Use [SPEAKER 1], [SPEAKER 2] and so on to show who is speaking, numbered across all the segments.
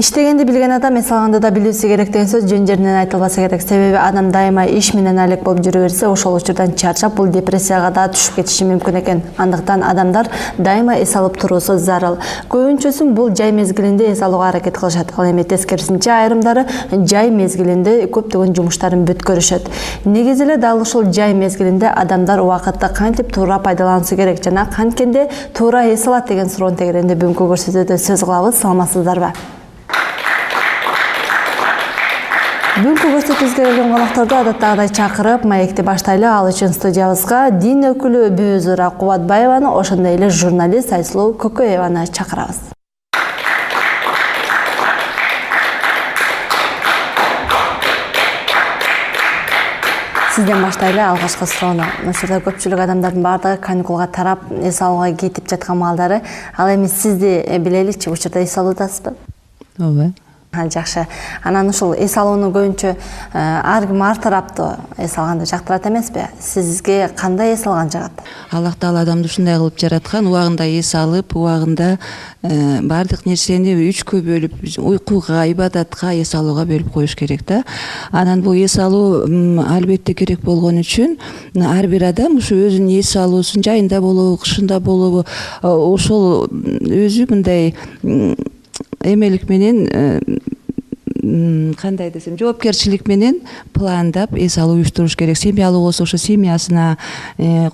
[SPEAKER 1] Иштегенди билген адам эс алганды да билүүсү керек деген сөз жөн жеринен айтылбаса керек. Себеби адам дайыма иш менен алек болуп жүрө берсе, ошол учурдан чарчап бул депрессияга да түшүп кетиши мүмкүн экен. Андыктан адамдар дайыма эс алып туруусу зарыл. Көбүнчөсү бул жай мезгилинде эс алууга аракет кылышат. Ал эми тескерисинче айрымдары жай мезгилинде көптөгөн жумуштарын бүткөрүшөт. Негизи эле дал ушул жай мезгилинде адамдар убакытты кантип туура пайдалануусу керек жана канткенде туура эс алат деген суроонун тегерегинде бүгүнкү көрсөтүүдө сөз кылабыз. Саламатсыздарбы? Бүгүнкү көрсөтүүбүзгө келген конокторду адаттагыдай чакырып, маекти баштайлы. Ал үчүн студиябызга дин өкүлү Бөөзүра Кубатбаеваны, ошондой эле журналист Айсулуу Көкөеваны чакырабыз. Сизден баштайлы. Алгачкы суроону. Учурда көпчүлүк адамдардын баардыгы каникулга тарап эс алууга кетип жаткан маалдары. Ал эми сизди билеличи, учурда эс алуудасызбы?
[SPEAKER 2] Ооба.
[SPEAKER 1] Жакшы. Анан ушул эс алууну көбүнчө ар ким ар тараптуу эс алганды жактырат эмеспи? Сизге кандай эс алган жагат?
[SPEAKER 2] Аллах Таала адамды ушундай кылып жараткан, убагында эс алып, убагында бардык нерсени үчкө бөлүп, уйкуга, ибадатка, эс алууга бөлүп коюш керек да. Анан бул эс алуу албетте керек болгон үчүн ар бир адам ушу өзүнүн эс алуусун жайында болобу, кышында болобу, ошол өзү мындай эмелик менен кандай десем, жоопкерчилик менен пландап эс алуу уюштуруш керек. Семьялуу болсо ошо семьясына,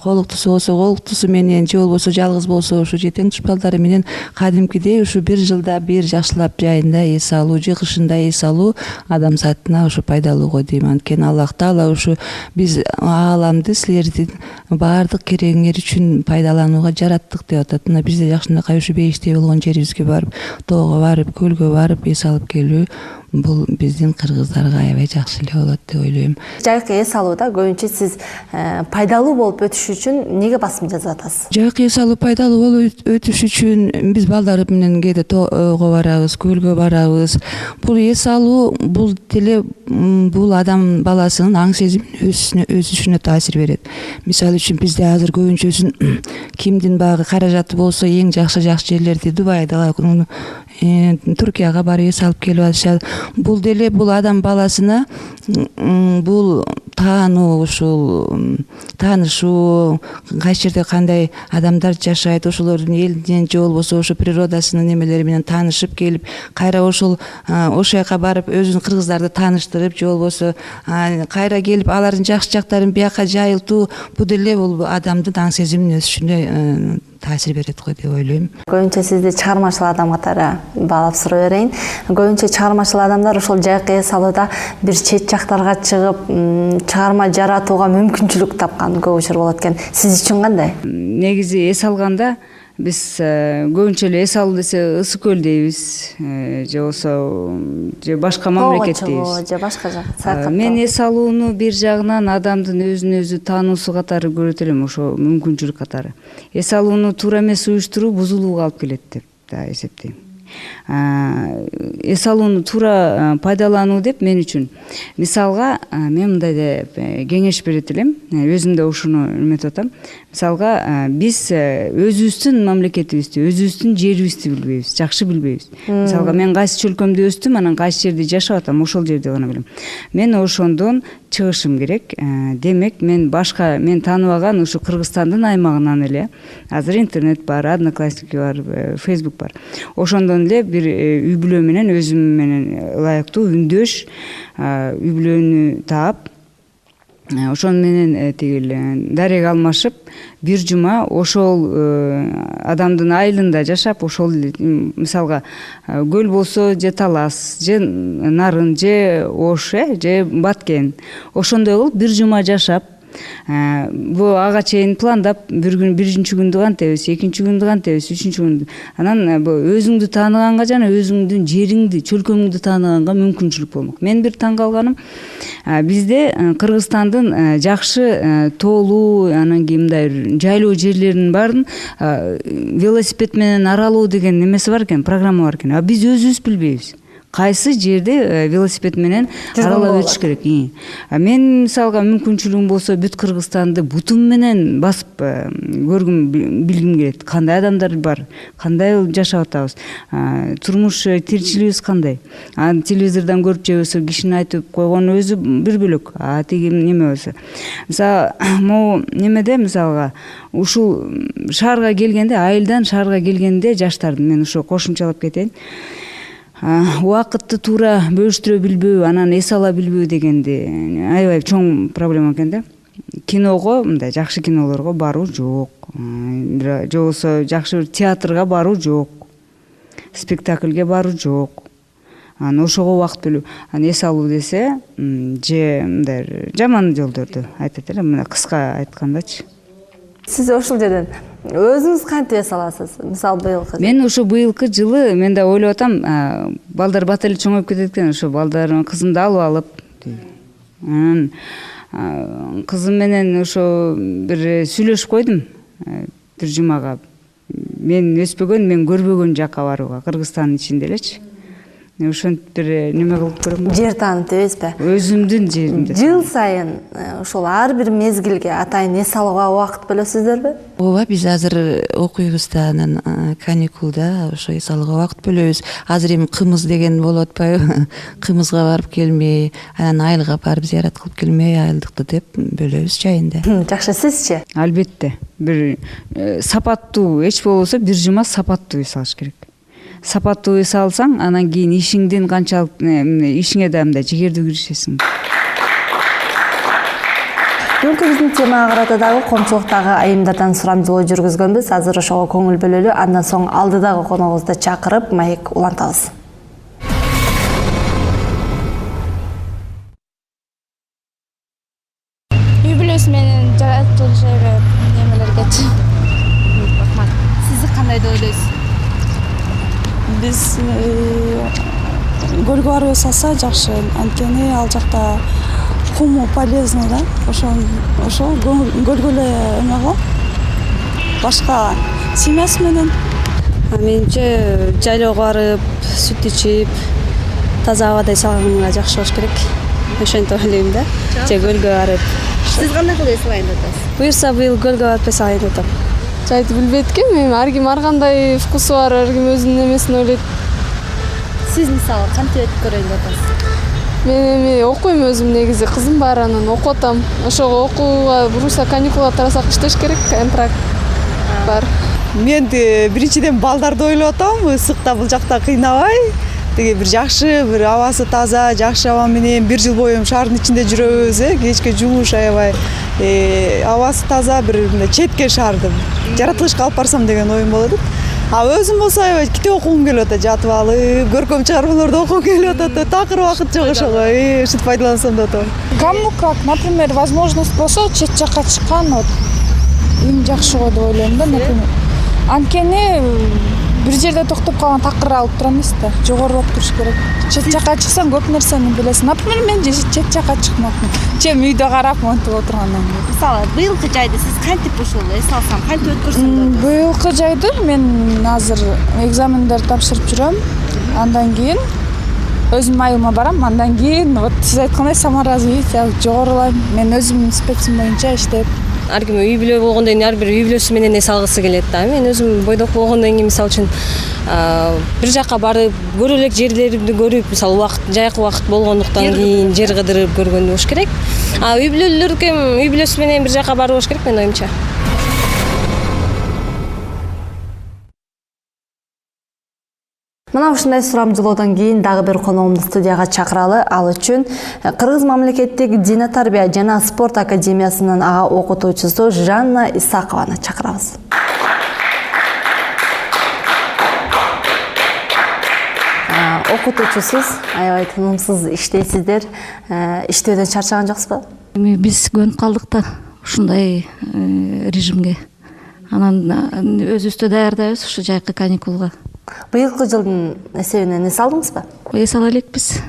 [SPEAKER 2] колуктусу болсо колуктусу менен, же болбосо жалгыз болсо ошо же тең тушпалдары менен кадимкидей ушу бир жылда бир жакшылап жайында эс алуу, же кышында эс алуу адамзатына ушу пайдалуу го дейм. Анткени Аллах Таала ушу биз ааламды силердин баардык керегиңер үчүн пайдаланууга жараттык деп атат. Мына бизде жакшынакай ушу бейиштей болгон жерибизге барып, тоого барып, көлгө барып эс алып келүү бул биздин кыргыздарга аябай жакшы эле болот деп ойлойм.
[SPEAKER 1] Жайкы эс алууда көбүнчө сиз пайдалуу болуп өтүш үчүн эмнеге басым жасап атасыз?
[SPEAKER 2] Жайкы эс алуу пайдалуу болуп өтүш үчүн биз балдар менен кээде тоого барабыз, көлгө барабыз. Бул эс алуу бул деле бул адам баласынын аң сезимин өсүшүнө таасир берет. Мисалы үчүн бизде азыр көбүнчөсүн кимдин багы каражаты болсо эң жакшы жерлерди Дубайда, Туркияга барып эс алып келип атышат. Бул деле бул адам баласына бул таануу, ушул таанышуу, кайсы жерде кандай адамдар жашайт, ошолордун элинен же болбосо ошо природасынын немелери менен таанышып келип, кайра ошол жака барып өзүнүн кыргыздарды тааныштырып, же болбосо кайра келип алардын жакшы жактарын бияка жайылтуу, бул деле бул адамдын аң сезиминин өсүшүнө таасир берет го деп ойлойм.
[SPEAKER 1] Көбүнчө сизди чыгармачыл адам катары баалап суроо берейин. Көбүнчө чыгармачыл адамдар ушул жайкы эс алууда бир чет жактарга чыгып, чыгарма жаратууга мүмкүнчүлүк тапкан көп учур болот экен. Сиз үчүн кандай?
[SPEAKER 3] Негизи эс алганда биз көбүнчө эле эс алуу десе Ысык көл дейбиз, же болсо же башка мамлекет дейбиз.
[SPEAKER 1] Же башка жак саякаттоо.
[SPEAKER 3] Мен эс алууну бир жагынан адамдын өзүн өзү таануусу катары көрөт элем, ошо мүмкүнчүлүк катары. Эс алууну туура эмес уюштуруу бузулууга алып келет деп да эсептейм. Эс алууну туура пайдалануу деп мен үчүн мисалга мен мындай деп кеңеш берет элем, өзүм да ушуну эметип атам. Мисалга биз өзүбүздүн мамлекетибизди, өзүбүздүн жерибизди билбейбиз, жакшы билбейбиз. Мисалга мен кайсы чөлкөмдө өстүм, анан кайсы жерде жашап атам, ошол жерди гана билем. Мен ошондон чыгышым керек. Демек мен башка мен тааныбаган ушу Кыргызстандын аймагынан эле азыр интернет бар, Одноклассники бар, Facebook бар. Ошондон эле бир үй бүлө менен өзүм менен ылайыктуу үндөш үй бүлөнү таап, ошон менен тигил дарек алмашып, бир жума ошол адамдын айылында жашап, ошол мисалга көл болсо же талас, же нарын, же ош, же баткен, ошондой кылып бир жума жашап, бул ага чейин пландап, биринчи күндү кантебиз, экинчи күндү кантебиз, үчүнчү күндү. Анан өзүңдү тааныганга жана өзүңдүн жериңди, чөлкөңүңдү тааныганга мүмкүнчүлүк болмок. Мен бир таң калганым, бизде Кыргызстандын жакшы тоолуу, анан кийин мындай жайлоо жерлеринин баарын велосипед менен аралоо деген немеси бар экен, программа бар экен. А биз өзүбүз билбейбиз. кайсы жерде велосипед менен аралап өтүш керек. Мен мисалга мүмкүнчүлүгүм болсо бүт Кыргызстанды бутум менен басып көргүм, билгим келет. Кандай адамдар бар, кандай жашап атабыз, турмуш тиричилигибиз кандай. Телевизордон көрүп же болбосо кишинин айтып койгону өзү бир бөлөк. Тиги неме болсо. Мисалы, могу немеде мисалга ушул шаарга келгенде, айылдан шаарга келгенде жаштарды мен ошо кошумчалап кетейин. Убакытты туура бөлүштүрө билбөө, анан эс ала билбөө дегенди аябай чоң проблема экен да. Киного, мындай жакшы кинолорго баруу жок. Же болбосо жакшы бир театрга баруу жок. Спектакльге баруу жок. Ошого убакыт бөлүү. Эс алуу десе, же мындай жаман жолдорду айтат эле, мына кыска айткандачы.
[SPEAKER 1] Сиз ошол жерден өзүңүз кантип эс аласыз? Мисалы быйылкы.
[SPEAKER 3] Мен ошо быйылкы жылы мен да ойлоп атам, балдар бат эле чоңоюп кетет экен, ошо балдарын кызымды алып анан кызым менен ошо бир сүйлөшүп койдум бир жумага. Мен өспөгөн, мен көрбөгөн жакка барууга, Кыргызстандын ичинде элечи. Ошентип бир неме кылып көрөм.
[SPEAKER 1] Жер таанып дебейсизби?
[SPEAKER 3] Өзүмдүн жеримде.
[SPEAKER 1] Жыл сайын ошол ар бир мезгилге атайын эс алууга убакыт бөлөсүздөрбү?
[SPEAKER 2] Ооба, биз азыр окуйбузда, анан каникулда ошо эс алууга убакыт бөлөбүз. Азыр эми кымыз деген болуп атпайбы? Кымызга барып келмей, анан айылга барып зыярат кылып келмей, айылдыкты деп бөлөбүз жайында.
[SPEAKER 1] Жакшы, сизчи?
[SPEAKER 3] Албетте. Бир сапаттуу, эч болбосо бир жума сапаттуу эс алыш керек. Сапаттуу эс алсаң, анан кийин ишиңдин канчалык ишиңе да мындай жигердүү киришесиң.
[SPEAKER 1] Бүгүнкү биздин темага карата дагы коомчулуктагы айымдардан сурамжылоо жүргүзгөнбүз. Азыр ошого көңүл бөлөлү. Андан соң алдыдагы коногубузду чакырып маек улантабыз.
[SPEAKER 4] Үй бүлөсү менен жаратылышы немелергечи. Рахмат. Сиз кандай деп ойлойсуз?
[SPEAKER 5] Биз көлгө барып эс алса жакшы, анткени ал жакта куму полезный да. Ошо көлгө эле эме го. Башка семьясы менен.
[SPEAKER 6] Менимче жайлоого барып, сүт ичип, таза абада эс алганга жакшы болуш керек. Ошентип ойлойм да. Же көлгө барып.
[SPEAKER 1] Сиз кандай кылып эс алайын деп атасыз?
[SPEAKER 6] Буюрса быйыл көлгө барып эс алайын деп атам.
[SPEAKER 4] Жайды билбейт экенмин. Ар ким ар кандай вкусу бар, ар ким өзүнүн немесин ойлойт.
[SPEAKER 1] Сиз мисалы кантип этип көрөйүн деп атасыз?
[SPEAKER 4] Мен эми окуйм өзүм, негизи кызым бар, анан окуп атам. Ошого окууга буруса каникулга тарасак иштеш керек, контракт бар.
[SPEAKER 7] Мен биринчиден балдарды ойлоп атам, ысыкта бул жакта кыйнабай, теге бир жакшы, бир абасы таза, жакшы аба менен бир жыл бою шаардын ичинде жүрөбүз, кечке жумуш аябай, абасы таза, бир четке шаарды жаратылышка алып барсам деген оюм болот. Өзүм болсо аябай китеп окугум келип атат, жатып алып, көркөм чыгармаларды окугум келип атат, такыр убакыт жок ошого, ушинтип пайдалансам деп атам.
[SPEAKER 8] Кому как, например, возможность болсо чет жакка чыккан эң жакшы го деп ойлойм да, например. Анткени бир жерде токтоп калган такыр алып тура эмес да, жогорураак туруш керек. Чет жакка чыксаң көп нерсени билесиң. Например, мен чет жакка чыкмакмын. Чем үйдө карап монтип отургандан кийин.
[SPEAKER 1] Мисалы, быйылкы жайды сиз кантип ушул эс алсам, кантип өткөрсөм деп атасыз?
[SPEAKER 8] Быйылкы жайды мен азыр экзамендер тапшырып жүрөм. Андан кийин өзүм айылыма барам. Андан кийин вот сиз айткандай саморазвитие жогорулайм. Мен өзүмдүн специм боюнча иштеп.
[SPEAKER 6] Ар ким үй бүлө болгондон кийин ар бир үй бүлөсү менен эс алгысы келет да. Мен өзүм бойдок болгондон кийин мисалы үчүн бир жакка барып, көрө элек жерлерди көрүп, мисалы убакыт, жайкы убакыт болгондуктан кийин жер кыдырып көргөн болуш керек. Үй бүлөлөр ким үй бүлөсү менен бир жакка барып болуш керек менин оюмча.
[SPEAKER 1] Мына ушундай сурамжылоодон кийин дагы бир коногумду студияга чакыралы. Ал үчүн Кыргыз мамлекеттик Дине тарбия жана спорт академиясынын ага окутуучусу Жанна Исакованы чакырабыз. Окутуучусуз, аябай тынымсыз иштейсиздер. Иштөөдөн чарчаган жоксузбу?
[SPEAKER 9] Эми биз көнүп калдык да ушундай режимге. Анан өзүбүздү даярдайбыз ушу жайкы каникулга.
[SPEAKER 1] Быйылкы жылдын эсебинен эс алдыңызбы?
[SPEAKER 9] Эс ала элекпиз.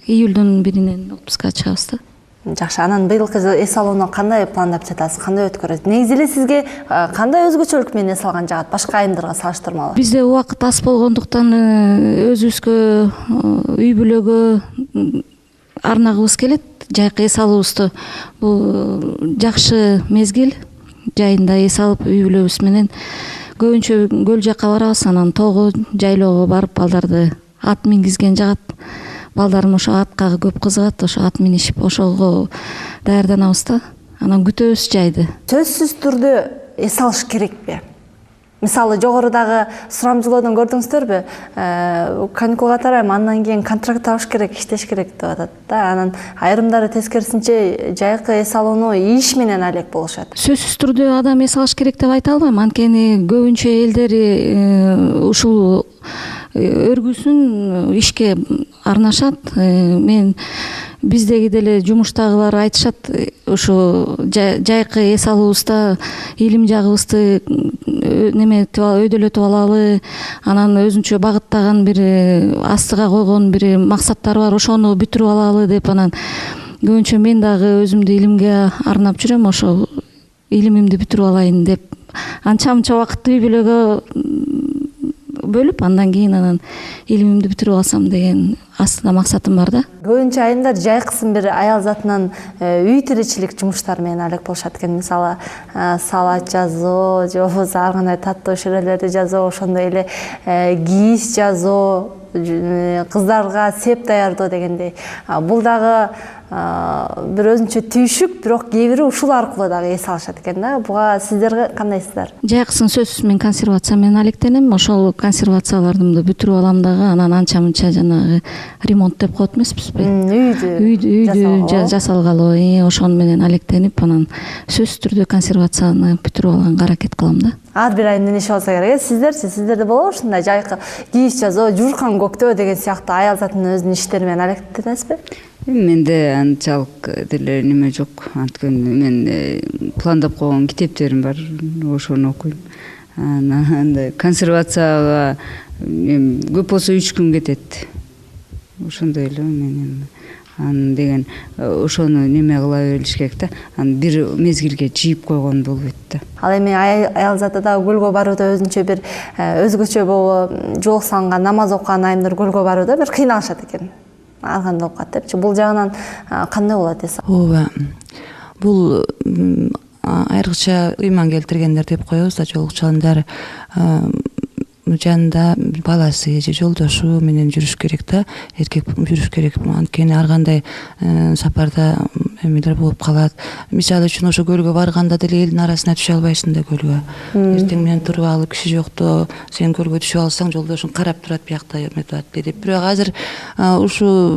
[SPEAKER 9] Июлдун 1-инен отпускка чыгабыз да.
[SPEAKER 1] Жакшы, анан быйылкы эс алууну кандай пландап жатасыз, кандай өткөрөсүз? Негизи эле сизге кандай өзгөчөлүк менен эс алган жагат башка айымдарга салыштырмалуу?
[SPEAKER 9] Бизде убакыт аз болгондуктан өзүбүзгө үй бүлөгө арнагыбыз келет. Жайкы эс алуубузду бул жакшы мезгил, жайында эс алып үй бүлөбүз менен көбүнчө көл жакка барабыз, анан тоого, жайлоого барып балдарды ат мингизген жагат. Балдарым ошо атка көп кызыгат, ошо ат минишип ошого даярданабыз да. Анан күтөбүз жайды.
[SPEAKER 1] Сөзсүз түрдө эс алыш керекпи? Мисалы жогорудагы сурамжылоодон көрдүңүздөрбү? Каникулга тарайм, андан кийин контракт алыш керек, иштеш керек деп атат да. Анан айрымдары тескерисинче жайкы эс алууну иш менен алек болушат.
[SPEAKER 9] Сөзсүз түрдө адам эс алыш керек деп айта албайм. Анткени көбүнчө элдер ушул өргүсүн ишке арнашат. Мен биздеги деле жумуштагылар айтышат, ушу жайкы эс алуубузда илим жагыбызды өйдөлөтүп алалы, анан өзүнчө багыттаган бир астыга койгон бир максаттары бар, ошону бүтүрүп алалы деп. Анан көбүнчө мен дагы өзүмдү илимге арнап жүрөм, ошо илимимди бүтүрүп алайын деп анча мынча убакытты үй бүлөгө бөлүп, андан кийин анан илимимди бүтүрүп алсам деген астында максатым бар да.
[SPEAKER 1] Көбүнчө айымдар жайкысын бир аял затынан үй тиричилик жумуштары менен алек болушат экен. Мисалы салат жазуу, же болбосо ар кандай таттуу шөрөлөрдү жазуу, ошондой эле кийиз жазуу, кыздарга сеп даярдоо дегендей. Бул дагы бир өзүнчө түйшүк, бирок кээ бири ушул аркылуу дагы эс алышат экен да. Буга сиздер кандайсыздар?
[SPEAKER 9] Жайкысын сөзсүз мен консервация менен алектенем. Ошол консервациялардымды бүтүрүп алам дагы, анан анча мынча жанагы ремонт деп коет эмеспизби? Үйдү жасалгалоо, ошону менен алектенип, анан сөзсүз түрдө консервацияны бүтүрүп алганга аракет кылам да.
[SPEAKER 1] Ар бир айымдын иши болсо керек. Сиздерде болобу ушундай жайкы кийиз жазуу, жууркан көктөө деген сыяктуу аял затынын өзүнүн иштери менен алектенесизби?
[SPEAKER 3] Менде анчалык деле неме жок. Анткени мен пландап койгон китептерим бар, ошону окуйм. Анан консервацияга көп болсо 3 күн кетет. Ошондой эле мен анан деген ошону неме кыла бериш керек да. Анан бир мезгилге жыйып койгон болбойт да.
[SPEAKER 1] Ал эми аял заты да көлгө барууда өзүнчө бир өзгөчө болуп жолуксанган, намаз окуган айымдар көлгө барууда бир кыйналышат экен. Ар кандай окуат депчи. Бул жагынан кандай болот десе?
[SPEAKER 2] Ооба. Бул айрыкча ыйман келтиргендер деп коебуз да, жолукчандар жанында баласы же жолдошу менен жүрүш керек да, эркек жүрүш керек. Анткени ар кандай сапарда эмелер болуп калат. Мисалы үчүн ошо көлгө барганда деле элдин арасына түшө албайсың да көлгө. Эртең менен туруп алып киши жокто сен көлгө түшүп алсаң, жолдошуң карап турат, биякта эметип деп. Бирок азыр ушу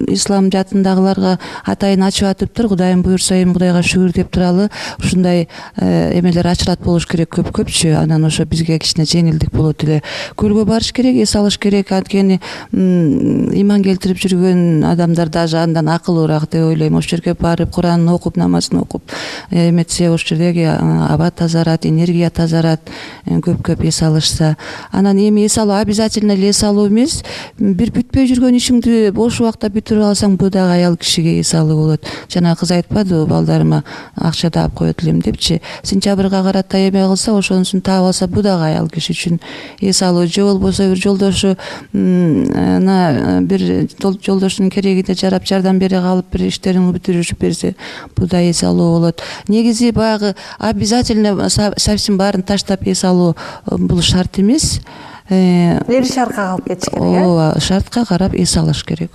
[SPEAKER 2] ислам жатындагыларга атайын ачып атыптыр. Кудайым буйрса, Кудайга шүгүр деп туралы. Ушундай эмелер ачылат болуш керек көпчү. Анан ошо бизге кичине жеңилдик болот эле. Көлгө барыш керек, эс алыш керек. Анткени ыйман келтирип жүргөн адамдар даже андан акылуураак деп ойлойм. Ошол жерге барып Куранын окуп, намазын окуп эметсе, ошол жердеги аба тазарат, энергия тазарат, көп эс алышса. Анан эми эс алуу обязательно эле эс алуу эмес, бир бүтпөй жүргөн ишиңди бош убакта бүтүрүп алсаң, бул дагы аял кишиге эс алуу болот. Жана кыз айтпадыбы, балдарыма акча таап коет элем депчи. Сентябрга карата эме кылса, ошонусун таап алса, бул дагы аял киши үчүн эс алуу. Же болбосо бир жолдошу бир жолдошунун керегине жарап, жардам бере калып, бир иштерин бүтүрүшүп берсе, бул да эс алуу болот. Негизи баягы обязательно совсем баарын таштап эс алуу бул шарт эмес.
[SPEAKER 1] Эл шартка калып кетиш керек.
[SPEAKER 2] Ооба, шартка карап эс алыш керек.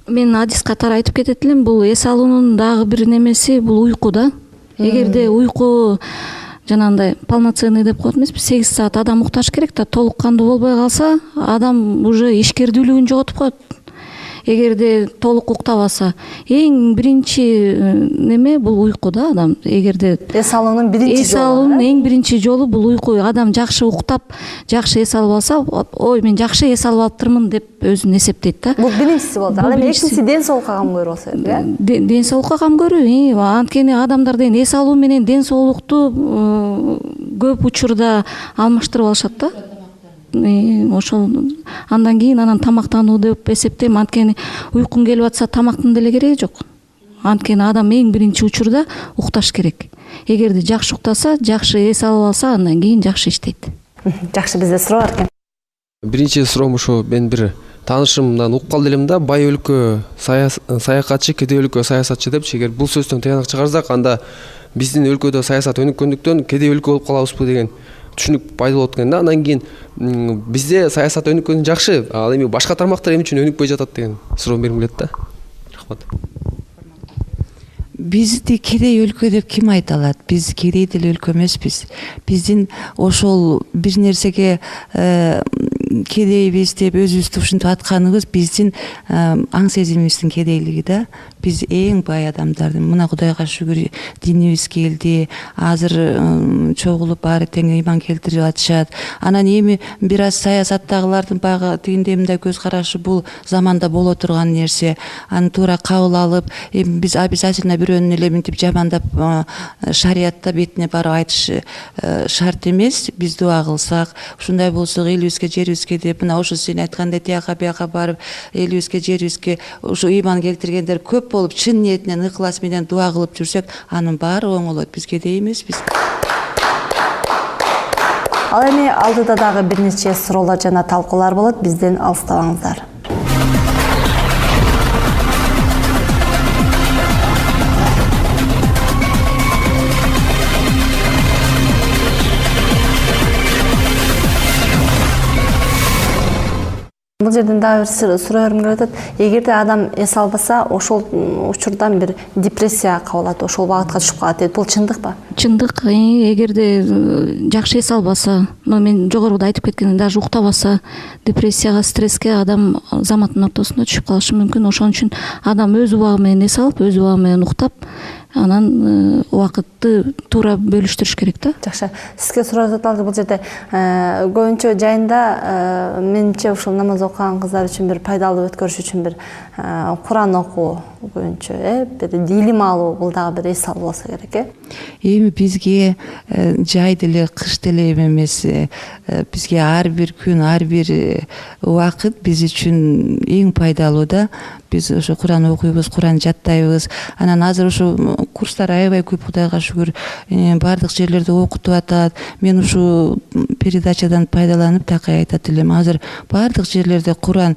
[SPEAKER 9] Мен адис катары айтып кетет элем, бул эс алуунун дагы бир немеси бул уйку да. Эгерде уйку жанагындай полноценный деп коет эмеспи, 8 саат адам укташ керек да, толук кандуу болбой калса, адам уже ишкердүүлүгүн жоготуп коет. Эгерде толук уктабаса, эң биринчи неме бул уйку да адам. Эгерде
[SPEAKER 1] эс алуунун биринчи жолу.
[SPEAKER 9] Эс алуунун эң биринчи жолу бул уйку. Адам жакшы уктап, жакшы эс алып алса, ой, мен жакшы эс алып алыптырмын деп өзүн эсептейт да.
[SPEAKER 1] Бул биринчиси болду. Ал эми экинчиси ден соолукка кам көрүү болсо керек, э?
[SPEAKER 9] Ден соолукка кам көрүү. Анткени адамдар деген эс алуу менен ден соолукту көп учурда алмаштырып алышат да. ошол андан кийин анан тамактануу деп эсептейм. Анткени уйкуң келип атса тамактын деле кереги жок. Анткени адам эң биринчи учурда укташ керек. Эгерде жакшы уктаса, жакшы эс алып алса, андан кийин жакшы иштейт.
[SPEAKER 1] Жакшы, бизде суроо бар экен.
[SPEAKER 10] Биринчи суроом ошо, мен бир таанышымдан угуп калды элем да, бай өлкө саякатчы, кедей өлкө саясатчы депчи. Эгер бул сөздөн тыянак чыгарсак, анда биздин өлкөдө саясат өнүккөндүктөн кедей өлкө болуп калабызбы деген түшүнүк пайда болот экен да. Андан кийин бизде саясат өнүккөн жакшы, ал эми башка тармактар эмне үчүн өнүкпөй жатат деген суроо бергим келет да. Рахмат.
[SPEAKER 2] Бизди кедей өлкө деп ким айта алат? Биз кедей деле өлкө эмеспиз. Биздин ошол бир нерсеге кедейбиз деп өзүбүздү ушинтип атканыбыз биздин аң сезимибиздин кедейлиги да. Биз эң бай адамдардын, мына Кудайга шүгүр, динибиз келди, азыр чогулуп баары тең ыйман келтирип атышат. Анан эми бир аз саясаттагылардын баягы тигиндей мындай көз карашы бул заманда боло турган нерсе. Аны туура кабыл алып, биз обязательно бирөөнүн эле мынтип жамандап шариятта бетине барып айтыш шарт эмес. Биз дуа кылсак, ушундай болсок элибизге, жерибизге деп, мына ошо сен айткандай тияка бияка барып, элибизге, жерибизге ушу ыйман келтиргендер көп болуп, чын ниетинен, ыхлас менен дуа кылып жүрсөк, анын баары оңолот. Биз кедей эмеспиз.
[SPEAKER 1] Ал эми алдыда дагы бир нече суроолор жана талкуулар болот. Бизден алыстабаңыздар. Бул жерден дагы бир суроо бергим келип атат. Эгерде адам эс албаса, ошол учурдан бир депрессияга кабылат, ошол багытка түшүп калат дейт. Бул чындыкпы?
[SPEAKER 9] Чындык. Эгерде жакшы эс албаса, мен жогоруда айтып кеткендей, даже уктабаса, депрессияга, стресске адам заматтын ортосунда түшүп калышы мүмкүн. Ошон үчүн адам өз убагы менен эс алып, өз убагы менен уктап, анан убакытты туура бөлүштүрүш керек да.
[SPEAKER 1] Жакшы. Сизге суроо жаталы, бул жерде көбүнчө жайында менимче ушул намаз окуган кыздар үчүн бир пайдалуу өткөрүш үчүн бир Куран окуу көбүнчө, бир илим алуу, бул дагы бир эс алуу болсо керек,
[SPEAKER 2] Эми бизге жай деле, кыш деле эмес. Бизге ар бир күн, ар бир убакыт биз үчүн эң пайдалуу да. Биз ошо Куран окуйбуз, Куран жаттайбыз. Анан азыр ошо курстар аябай көп, Кудайга шүгүр, бардык жерлерде окутуп атат. Мен ушу передачадан пайдаланып такай айтат элем. Азыр бардык жерлерде Куран,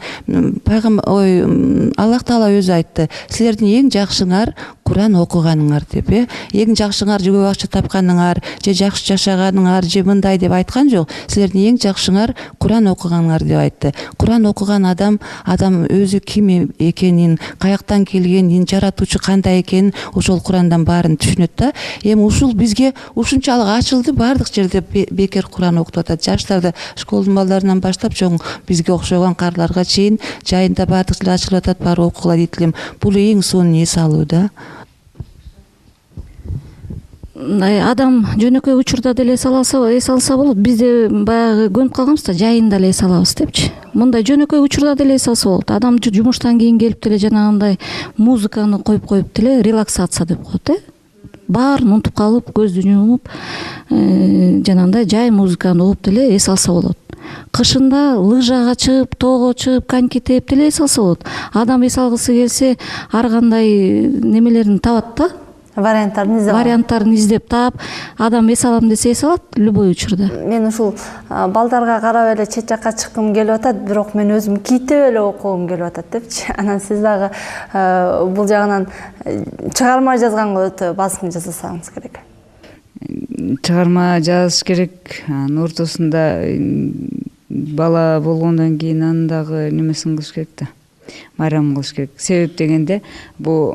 [SPEAKER 2] Аллах Таала өзү айтты. Силердин эң жакшыңар Куран окуганыңар деп, эң жакшыңар же көп акча тапканыңар, же жакшы жашаганыңар, же мындай деп айткан жок. Силердин эң жакшыңар Куран окуганыңар деп айтты. Куран окуган адам өзү ким экенин, каяктан келгенин, жаратуучу кандай экенин ошол Курандан баарын түшүнөт да. Эми ушул бизге ушунчалык ачылды, бардык жерде бекер Куран окутуп атат. Жаштарды, школдун балдарынан баштап чоң бизге окшогон карларга чейин жайында бардык жерде ачылып атат, баары окугула дейт элем. Бул эң сонун эс алуу да.
[SPEAKER 9] Адам жөнөкөй учурда деле эс алса болот. Бизде баягы көнүп калганбыз да, жайында эле эс алабыз депчи. Мындай жөнөкөй учурда деле эс алса болот. Адам жумуштан кийин келип деле жанагындай музыканы коюп деле релаксация деп коет, баарын унутуп калып, көздү жумуп, жанагындай жай музыканы угуп деле эс алса болот. Кышында лыжага чыгып, тоого чыгып, коньки тееп деле эс алса болот. Адам эс алгысы келсе, ар кандай немелерин табат да. Варианттарын издеп таап, адам эс алам десе эс алат любой учурда.
[SPEAKER 1] Мен ушул балдарга карап эле чет жакка чыккым келип атат, бирок мен өзүм китеп эле окугум келип атат депчи. Анан сиз дагы бул жагынан чыгарма жазганга өтө басым жасасаңыз керек.
[SPEAKER 3] Чыгарма жазыш керек. Анын ортосунда бала болгондон кийин анын дагы немесин кылыш керек да. Майрам кылыш керек. Себеп дегенде, бул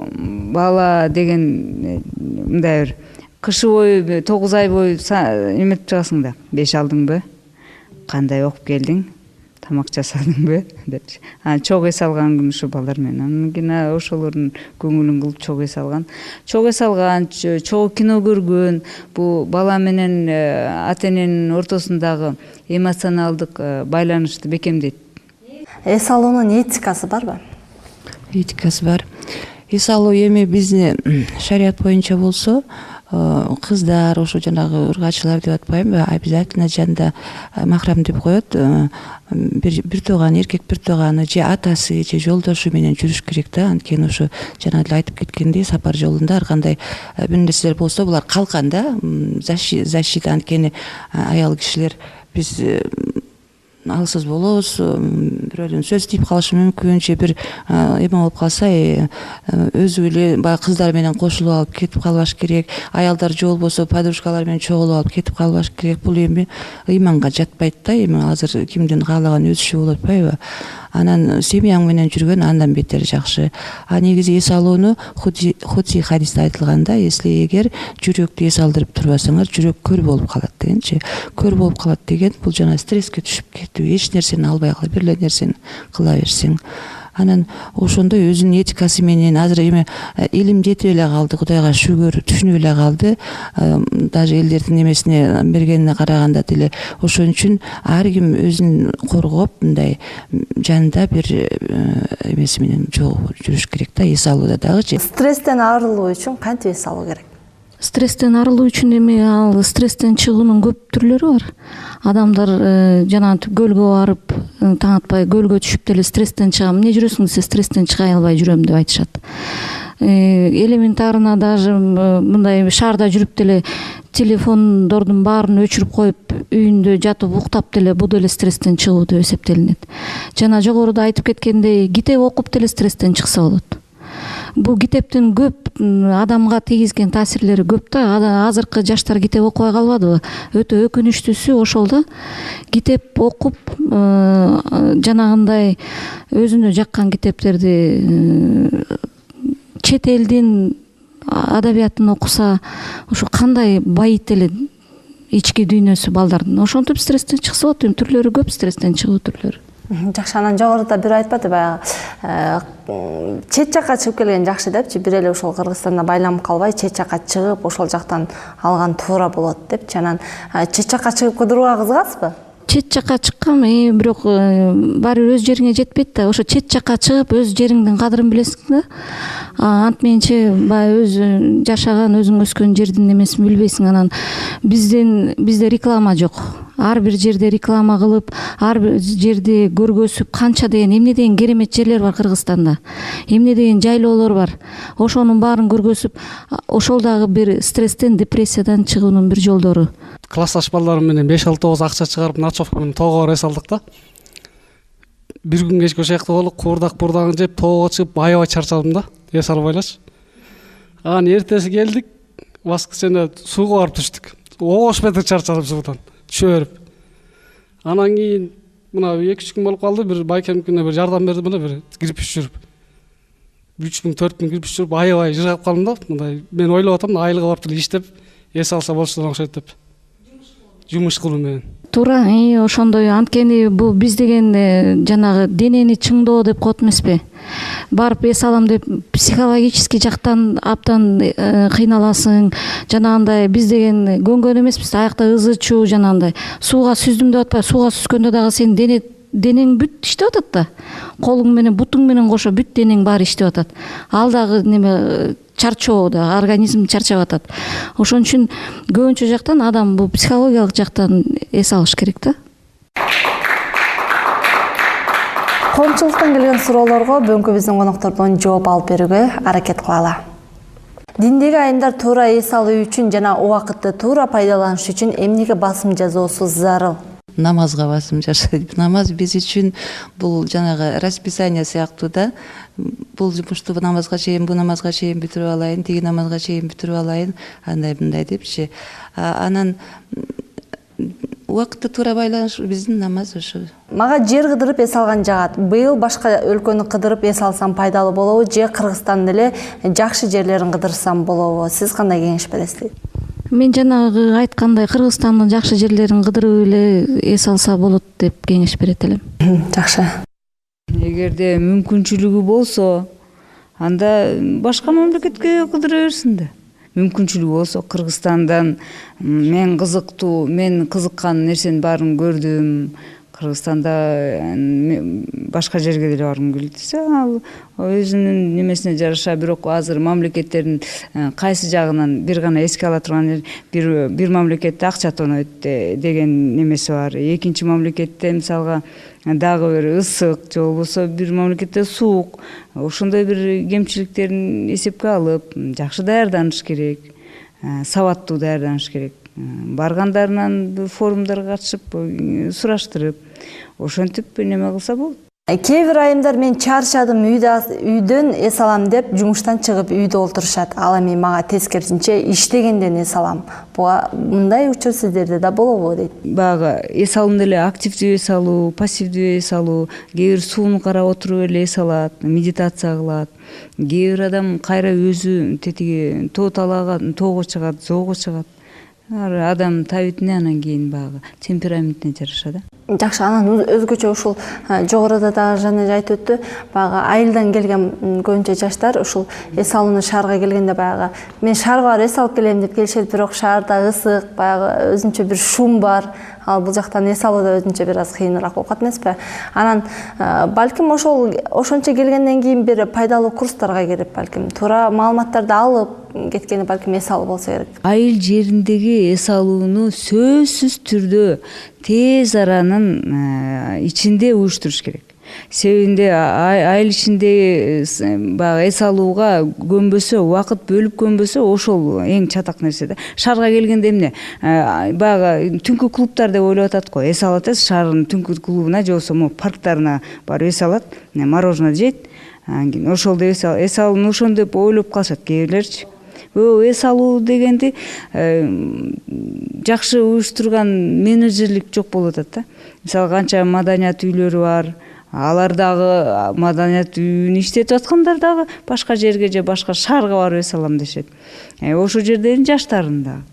[SPEAKER 3] бала деген мындай бир кышы бою 9 ай бою эметип чыгасың да. 5 алдыңбы? Кандай окуп келдиң? Тамак жасадыңбы? Депчи. Чок эс алган күн ушу балдар менен. Анан кийин ошолордун көңүлүн кылып чок эс алган. Чок эс алган, чогуу кино көргөн, бул бала менен ата-эненин ортосундагы эмоционалдык байланышты бекемдейт.
[SPEAKER 1] Эс алуунун этикасы барбы?
[SPEAKER 2] Этикасы бар. Эс алуу эми биздин шарият боюнча болсо, кыздар ошо жанагы ургачылар деп атпайбы, обязательно жанында махрам деп коет. Бир тууган, эркек бир тууганы же атасы же жолдошу менен жүрүш керек да. Анткени ошо жана эле айтып кеткендей, сапар жолунда ар кандай бир нерселер болсо булар калкан да, защита. Анткени аял кишилер биз алсыз болобуз, бирөөлөн сөз тийип калышы мүмкүн, же бир эме болуп калса өзү эле баягы кыздар менен кошулуп алып кетип калбаш керек. Аялдар же болбосо подружкалар менен чогулуп алып кетип калбаш керек. Бул эми ыйманга жатпайт да. Эми азыр кимдин каалаган өз иши болуп атпайбы? Анан семьяң менен жүргөн андан бетер жакшы. Негизи эс алууну Худси хадисте айтылганда, если эгер жүрөктү эс алдырып турбасаңар, жүрөк көр болуп калат дегенчи. Көр болуп калат деген бул жана стресске түшүп кетүү, эч нерсени албай калып, бир эле нерсени кыла берсең. Анан ошондой өзүнүн этикасы менен азыр эми илим жетип эле калды, Кудайга шүгүр, түшүнүп эле калды. Даже элдердин эмесине бергенине караганда деле ошон үчүн ар ким өзүн коргоп, мындай жанында бир эмеси менен жүрүш керек да, эс алууда дагычы.
[SPEAKER 1] Стресстен арылуу үчүн кантип эс алуу керек?
[SPEAKER 9] Стресстен арылуу үчүн эми ал стресстен чыгуунун көп түрлөрү бар. Адамдар жанагы көлгө барып, таң атпай көлгө түшүп деле стресстен чыгам. Эмне жүрөсүң десе, стресстен чыга албай жүрөм деп айтышат. Элементарно даже мындай шаарда жүрүп деле телефондордун баарын өчүрүп коюп, үйүндө жатып уктап деле бул деле стресстен чыгуу деп эсептелинет. Жана жогоруда айтып кеткендей, китеп окуп деле стресстен чыкса болот. Бул китептин көп адамга тийгизген таасирлери көп да. Азыркы жаштар китеп окубай калбадыбы? Өтө өкүнүчтүүсү ошол да. Китеп окуп, жанагындай өзүнө жаккан китептерди, чет элдин адабиятын окуса, ошо кандай байыйт эле ички дүйнөсү балдардын. Ошентип стресстен чыкса болот. Түрлөрү көп стресстен чыгуу түрлөрү.
[SPEAKER 1] Жакшы, анан жогоруда бир айтпады баягы чет жакка чыгып келген жакшы депчи, бир эле ошол Кыргызстанда байланып калбай, чет жакка чыгып, ошол жактан алган туура болот депчи. Анан чет жакка чыгып кыдырууга кызыгасызбы?
[SPEAKER 9] Чет жакка чыккам, бирок баары өз жериңе жетпейт да. Ошо чет жакка чыгып өз жериңдин кадырын билесиң да. Антменче баягы өз жашаган, өзүң өскөн жердин эмесин билбейсиң. Анан бизде реклама жок. Ар бир жерде реклама кылып, ар бир жерде көргөзүп, канча деген эмне деген керемет жерлер бар Кыргызстанда. Эмне деген жайлоолор бар. Ошонун баарын көргөзүп, ошол дагы бир стресстен, депрессиядан чыгуунун бир жолдору.
[SPEAKER 11] Классташ балдарым менен 5-6 акча чыгарып, ночевка менен тоого эс алдык да. Бир күн кечке ошол жакта болуп, куурдагын жеп, тоого чыгып, аябай чарчадым да, эс албайлачы. Анан эртеси келдик, воскресенье сууга барып түштүк. 15 метр чарчадым суудан түшөрүп. Анан кийин мына 2-3 күн болуп калды, бир байкемкине бир жардам берди, мына бир кирпич жүрүп. 3000-4000 кирпич жүрүп, аябай жыргап калдым да. Мындай мен ойлоп атам, айылга барып деле иштеп, эс алса болчудан окшойт деп. Жумуш кылуу менен. Туура,
[SPEAKER 9] ошондой. Анткени бул биз деген жанагы денени чыңдоо деп коет эмеспи? Барып эс алам деп психологический жактан абдан кыйналасың. Жанагындай биз деген көнгөн эмеспиз. Аякта ызы чуу жанагындай. Сууга сүздүм деп атпайбы? Сууга сүзгөндө дагы сен денең бүт иштеп атат да. Колуң менен, бутуң менен кошо бүт денең баары иштеп атат. Ал дагы неме чарчоо да, организм чарчап атат. Ошон үчүн көбүнчө жактан адам бул психологиялык жактан эс алыш керек да.
[SPEAKER 1] Коомчулуктан келген суроолорго бүгүнкү биздин коноктордон жооп алып берүүгө аракет кылалы. Диндеги айымдар туура эс алуу үчүн жана убакытты туура пайдаланыш үчүн эмнеге басым жасоосу зарыл?
[SPEAKER 2] Намазга басым жасайт. Намаз биз үчүн бул жанагы расписание сыяктуу да. Бул жумушту намазга чейин, бу намазга чейин бүтүрүп алайын, тиги намазга чейин бүтүрүп алайын, андай мындай депчи. Анан убакытты туура байланыш биздин намаз ошо.
[SPEAKER 1] Мага жер кыдырып эс алган жагат. Быйыл башка өлкөнү кыдырып эс алсам пайдалуу болобу, же Кыргызстандын эле жакшы жерлерин кыдырсам болобу? Сиз кандай кеңеш бересиз?
[SPEAKER 9] Мен жанагы айткандай Кыргызстандын жакшы жерлерин кыдырып эле эс алса болот деп кеңеш берет элем.
[SPEAKER 1] Жакшы.
[SPEAKER 3] Эгерде мүмкүнчүлүгү болсо, анда башка мамлекетке кыдыра берсин да. Мүмкүнчүлүгү болсо Кыргызстандан мен кызыккан нерсенин баарын көрдүм. Кыргызстанда башка жерге деле баргым келет десе, ал өзүнүн немесине жараша, бирок азыр мамлекеттердин кайсы жагынан бир гана эске ала турган бир мамлекетте акча тонойт деген немеси бар. Экинчи мамлекетте мисалга дагы бир ысык же болбосо бир мамлекетте суук. Ошондой бир кемчиликтерин эсепке алып, жакшы даярданыш керек, сабаттуу даярданыш керек. Баргандарынан форумдарга катышып, сураштырып, ошентип неме кылса болот.
[SPEAKER 1] Кээ бир айымдар мен чарчадым, үйдөн эс алам деп жумуштан чыгып үйдө олтурушат. Ал эми мага тескерисинче иштегенден эс алам. Мындай учур сиздерде да болобу дейт.
[SPEAKER 3] Баягы эс алууда эле активдүү эс алуу, пассивдүү эс алуу, кээ бир сууну карап отуруп эле эс алат, медитация кылат. Кээ бир адам кайра өзү тетиги тоо талаага, тоого чыгат, зоого чыгат. Адам табитине анан кийин баягы темпераментине жараша да.
[SPEAKER 1] Жакшы, анан өзгөчө ушул жогоруда дагы жана айтып өттү, баягы айылдан келген көбүнчө жаштар ушул эс алууну шаарга келгенде баягы мен шаарга барып эс алып келем деп келишет, бирок шаарда ысык, баягы өзүнчө бир шум бар. Ал бул жактан эс алууда өзүнчө бир аз кыйыныраак болуп калат эмеспи? Анан балким ошончо келгенден кийин бир пайдалуу курстарга кирип, балким туура маалыматтарды алып кеткени балким эс алуу болсо керек.
[SPEAKER 3] Айыл жериндеги эс алууну сөзсүз түрдө тез аранын ичинде уюштуруш керек. Себебинде айыл ичинде баягы эс алууга көнбөсө, убакыт бөлүп көнбөсө, ошол эң чатак нерсе да. Шаарга келгенде эмне? Баягы түнкү клубтар деп ойлоп атат го. Эс алат, шаардын түнкү клубуна же болбосо парктарына барып эс алат, мороженое жейт. Ошолду эс алууну ошондо деп ойлоп калышат кээ бирлерчи. Эс алуу дегенди жакшы уюштурган менеджерлик жок болуп атат да. Мисалы канча маданият үйлөрү бар, алар дагы маданият үйүн иштетип аткандар дагы башка жерге же башка шаарга барып эс алам дешет. Ошол жердин жаштарын дагы.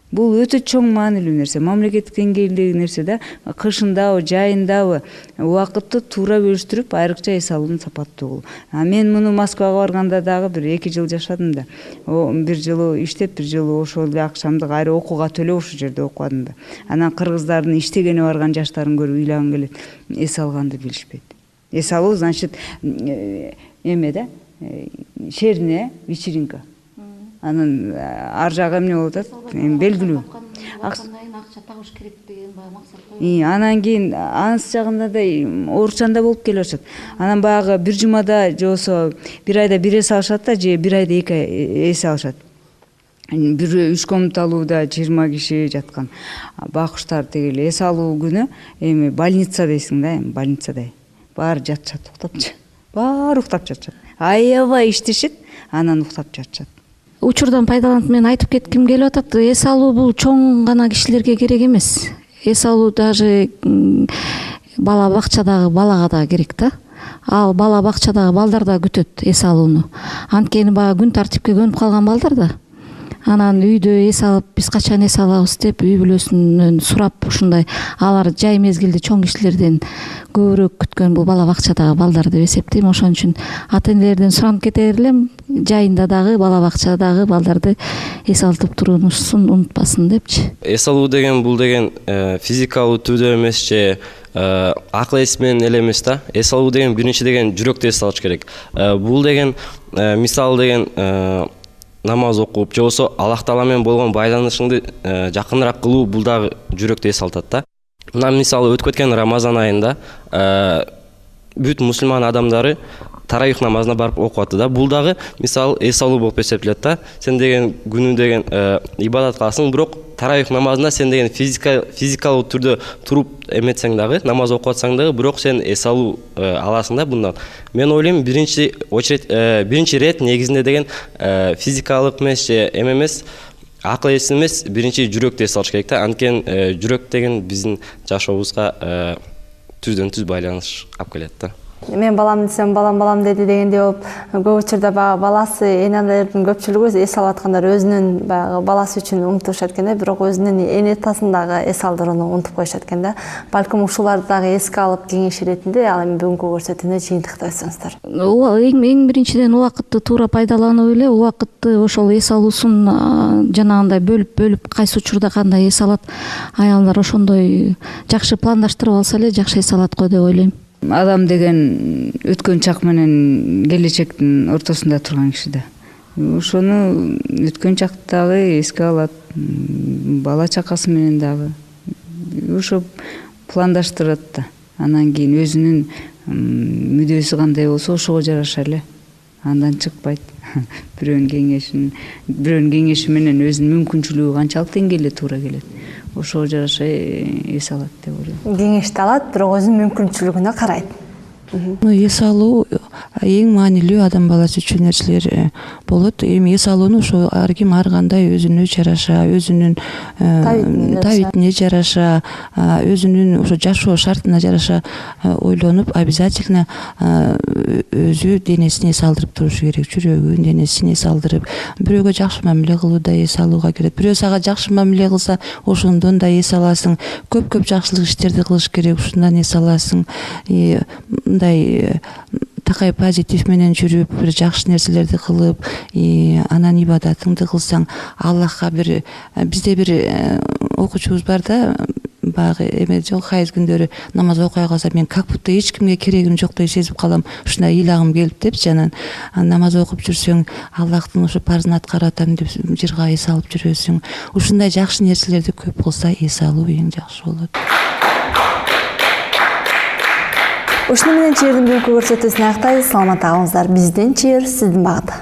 [SPEAKER 3] Бул өтө чоң маанилүү нерсе, мамлекеттик деңгээлдеги нерсе да. Кышындабы, жайындабы убакытты туура бөлүштүрүп, айрыкча эс алуунун сапаттуу. Мен муну Москвага барганда дагы бир 2 жыл жашадым да. Бир жылы иштеп, бир жылы ошол эле акчамды кайра окууга төлөп ошол жерде окудум да. Анан кыргыздардын иштегени барган жаштарын көрүп ыйлагым келет. Эс алганды билишпейт. Эс алуу значит эме да, шерне вечеринка. Анан ар жагы эмне болуп атат? Белгилүү.
[SPEAKER 9] Акча табыш керек деген максат коюп.
[SPEAKER 3] Анан кийин аныс жагында да оорчанда болуп келе баштат. Анан баягы бир жумада же болсо бир айда бир эс алышат да, же бир айда 2 эс алышат. Бир 3 комнаталууда 20 киши жаткан бакыштар дегеле эс алуу күнү эми больница дейсиң да, больницада. Баары жатышат, уктапчы. Баары уктап жатышат. Аябай иштешет, анан уктап жатышат.
[SPEAKER 9] Учурдан пайдаланып мен айтып кетким келип атат. Эс алуу бул чоң гана кишилерге керек эмес. Эс алуу даже бала бакчадагы балага да керек да. Ал бала бакчадагы балдар да күтөт эс алууну. Анткени баягы күн тартипке көнүп калган балдар да. Анан үйдө эс алып, биз качан эс алабыз деп үй бүлөсүнөн сурап, ушундай алар жай мезгилде чоң кишилерден көбүрөөк күткөн бул бала бакчадагы балдар деп эсептейм. Ошон үчүн ата энелерден суранып кетер элем, жайында дагы бала бакчадагы балдарды эс алтып туруусун унутпасын депчи.
[SPEAKER 12] Эс алуу деген бул деген физикалуу түрдө эмес же акыл эс менен эле эмес да. Эс алуу деген биринчи деген жүрөктө эс алыш керек. Бул деген мисалы деген намаз окуп же болсо Аллах Таала менен болгон байланышыңды жакыныраак кылуу, бул дагы жүрөктө эс алтат да. Мына мисалы өтүп кеткен Рамазан айында бүт мусулман адамдары таравих намазына барып окуп атты да. Бул дагы мисалы эс алуу болуп эсептелет да. Сен деген күнү деген ибадат кыласың, бирок таравих намазында сен деген физикалуу түрдө туруп эметсең дагы, намаз окуп атсаң дагы, бирок сен эс алуу аласың да bundan. Мен ойлойм биринчи рет негизинде деген физикалык эмес же эмес, акыл эс эмес, биринчи жүрөктө эс алыш керек да. Анткени жүрөк деген биздин жашообузга түздөн түз байланыш алып келет да.
[SPEAKER 1] мен балам десем балам деди дегендей болуп көп учурда баягы баласы энелердин көпчүлүгү эс алып аткандар өзүнүн баягы баласы үчүн умтушат экен да, бирок өзүнүн эне атасындагы эс алдырууну унутуп коюшат экен да. Балким ушуларды дагы эске алып кеңеш иретинде ал эми бүгүнкү көрсөтүүнү жыйынтыктай өтсөңүздөр.
[SPEAKER 9] Эң биринчиден убакытты туура пайдаланып эле, убакытты ошол эс алуусун жанагындай бөлүп кайсы учурда кандай эс алат, аялдар ошондой жакшы пландаштырып алса эле жакшы эс алат го деп ойлойм.
[SPEAKER 3] Адам деген өткөн чак менен келечектин ортосунда турган киши да. Ошону өткөн чактагы эске алат, бала чакасы менен дагы ошо пландаштырат да. Анан кийин өзүнүн мүдөөсү кандай болсо ошого жараша эле андан чыкпайт. Бирөөнүн кеңеши менен өзүнүн мүмкүнчүлүгү канчалык деңгээлде туура келет, ошого жараша эс алат деп ойлойм.
[SPEAKER 1] Кеңешти алат, бирок өзүнүн мүмкүнчүлүгүнө карайт.
[SPEAKER 2] Эс алуу эң маанилүү адам баласы үчүн нерселер болот. Эми эс алууну ошо ар ким ар кандай өзүнө жараша, өзүнүн табитине жараша, өзүнүн ошо жашоо шартына жараша ойлонуп, обязательно өзү денесине эс алдырып турушу керек. Жүрөгүн, денесине эс алдырып, бирөөгө жакшы мамиле кылууда эс алууга келет. Бирөө сага жакшы мамиле кылса, ошондон да эс аласың. Көп жакшылык иштерди кылыш керек, ушундан эс аласың. Такай позитив менен жүрүп, бир жакшы нерселерди кылып, анан ибадатыңды кылсаң, Аллахка бизде бир окуучубуз бар да, баягы эме жок, хайыз күндөрү намаз окуй калса, мен как будто эч кимге керегим жоктой сезип калам, ушундай ыйлагым келип депчи, анан намаз окуп жүрсөң, Аллахтын ошо парзын аткарып атам деп жырга эс алып жүрөсүң. Ушундай жакшы нерселерди көп кылса, эс алуу эң жакшы болот.
[SPEAKER 1] Ушуну менен чыйырдын бүгүнкү көрсөтүүсүн аяктайбыз. Саламат калыңыздар. Бизден чыйыр сиздин багыт.